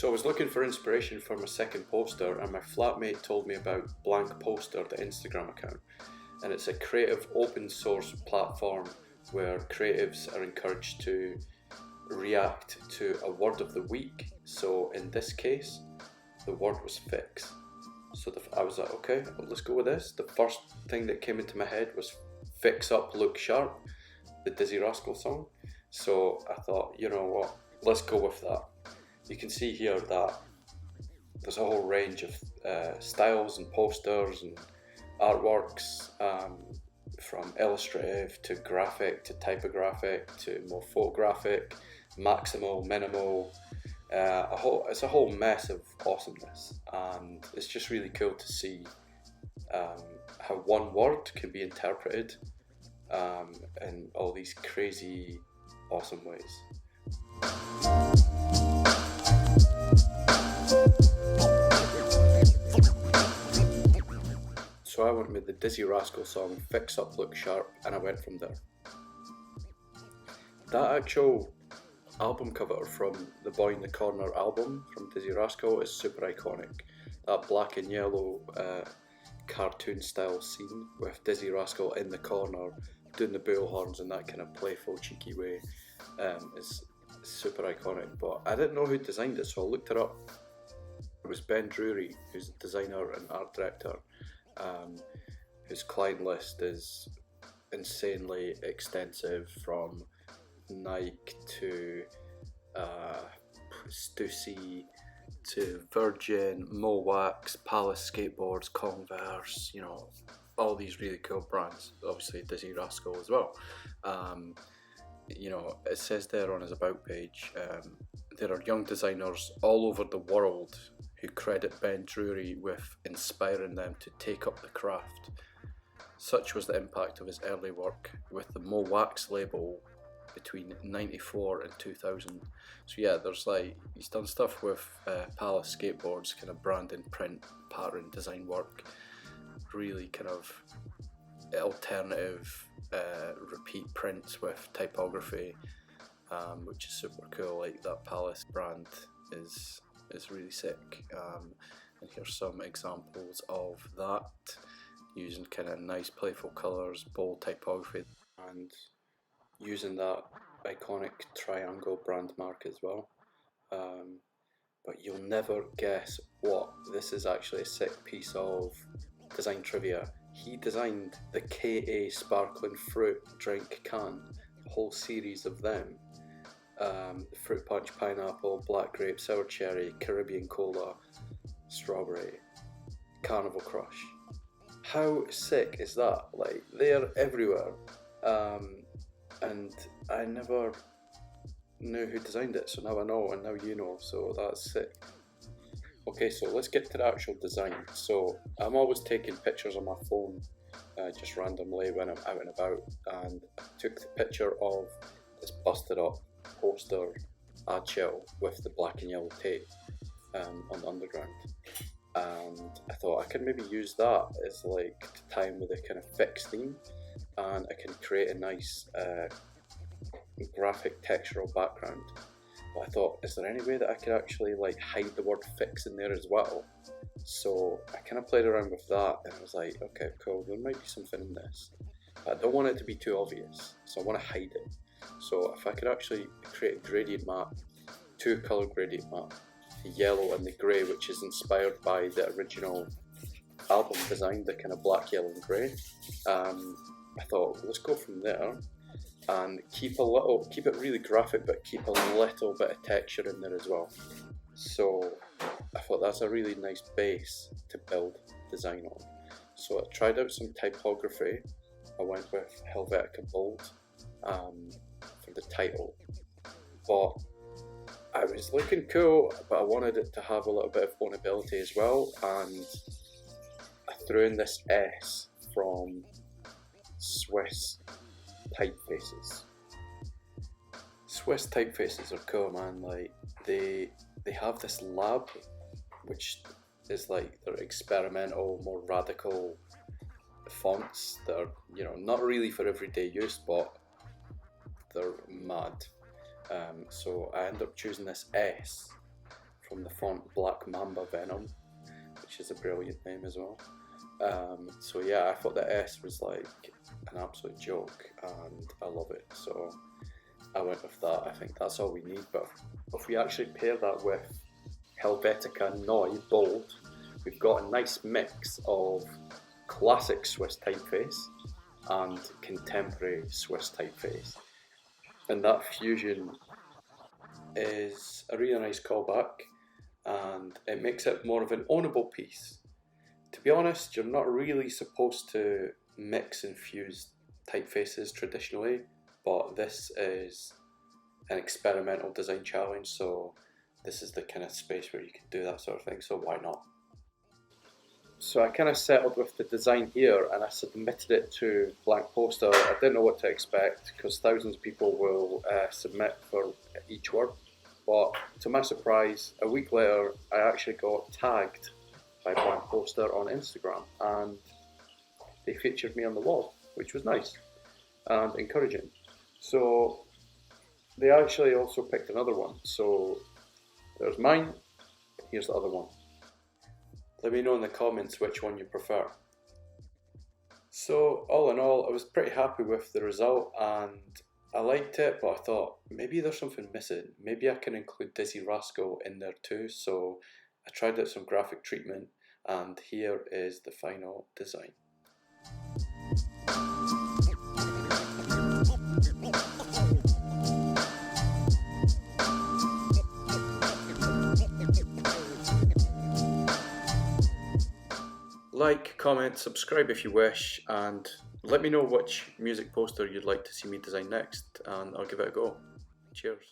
So I was looking for inspiration for my second poster, and my flatmate told me about Blank Poster, the Instagram account. And it's a creative open source platform where creatives are encouraged to react to a word of the week. So in this case, the word was fix. So I was like, okay, well, let's go with this. The first thing that came into my head was Fix Up, Look Sharp, the DIZZEE RASCAL song. So I thought, you know what, let's go with that. You can see here that there's a whole range of styles and posters and artworks, from illustrative to graphic to typographic to more photographic, maximal, minimal. It's a whole mess of awesomeness, and it's just really cool to see how one word can be interpreted in all these crazy, awesome ways. So I went with the DIZZEE RASCAL song Fix Up, Look Sharp, and I went from there. That actual album cover from the Boy in the Corner album from DIZZEE RASCAL is super iconic. That black and yellow cartoon style scene with DIZZEE RASCAL in the corner doing the bullhorns in that kind of playful, cheeky way is super iconic. But I didn't know who designed it, so I looked it up. It was Ben Drury, who's a designer and art director. His client list is insanely extensive, from Nike to Stussy to Virgin, Mowax, Palace Skateboards, Converse, you know, all these really cool brands. Obviously DIZZEE RASCAL as well. You know, it says there on his about page, there are young designers all over the world who credit Ben Drury with inspiring them to take up the craft. Such was the impact of his early work with the Mowax label between 94 and 2000. So yeah, there's like, he's done stuff with Palace Skateboards, kind of branding, print, pattern, design work, really kind of alternative repeat prints with typography, which is super cool. Like that Palace brand is really sick, and here's some examples of that, using kind of nice playful colours, bold typography, and using that iconic triangle brand mark as well. But you'll never guess what. This is actually a sick piece of design trivia. He designed the KA sparkling fruit drink can, a whole series of them. Fruit punch, pineapple, black grape, sour cherry, Caribbean cola, strawberry, Carnival Crush. How sick is that? Like, they're everywhere. And I never knew who designed it, so now I know, and now you know, so that's sick. Okay, so let's get to the actual design. So I'm always taking pictures on my phone, just randomly when I'm out and about, and I took the picture of this busted up poster ad shell with the black and yellow tape on the underground, and I thought I could maybe use that as like to tie in with a kind of fixed theme, and I can create a nice graphic textural background. But I thought, is there any way that I could actually like hide the word fix in there as well? So I kind of played around with that, and I was like, okay, cool, there might be something in this. But I don't want it to be too obvious, so I want to hide it. So if I could actually create a gradient map, two colour gradient map, the yellow and the grey, which is inspired by the original album design, the kind of black, yellow and grey. I thought, let's go from there and keep it really graphic, but keep a little bit of texture in there as well. So I thought that's a really nice base to build design on. So I tried out some typography. I went with Helvetica Bold for the title, but I was looking cool, but I wanted it to have a little bit of ownability as well, and I threw in this S from Swiss typefaces. Swiss typefaces are cool, man. Like they have this lab, which is like their experimental, more radical fonts that are, you know, not really for everyday use, but they're mad. So I ended up choosing this S from the font Black Mamba Venom, which is a brilliant name as well. So yeah, I thought the S was like an absolute joke, and I love it. So I went with that. I think that's all we need. But if we actually pair that with Helvetica Neu Bold, we've got a nice mix of classic Swiss typeface and contemporary Swiss typeface, and that fusion is a really nice callback, and it makes it more of an ownable piece. To be honest, you're not really supposed to mix and fuse typefaces traditionally, but this is an experimental design challenge, so this is the kind of space where you can do that sort of thing, so why not? So I kind of settled with the design here, and I submitted it to Blank Poster. I didn't know what to expect because thousands of people will submit for each work, but to my surprise, a week later I actually got tagged by Blank Poster on Instagram, and they featured me on the wall, which was nice and encouraging. So they actually also picked another one. So there's mine, here's the other one. Let me know in the comments which one you prefer. So all in all, I was pretty happy with the result, and I liked it, but I thought maybe there's something missing. Maybe I can include DIZZEE RASCAL in there too. So I tried out some graphic treatment, and here is the final design. Like, comment, subscribe if you wish, and let me know which music poster you'd like to see me design next, and I'll give it a go. Cheers.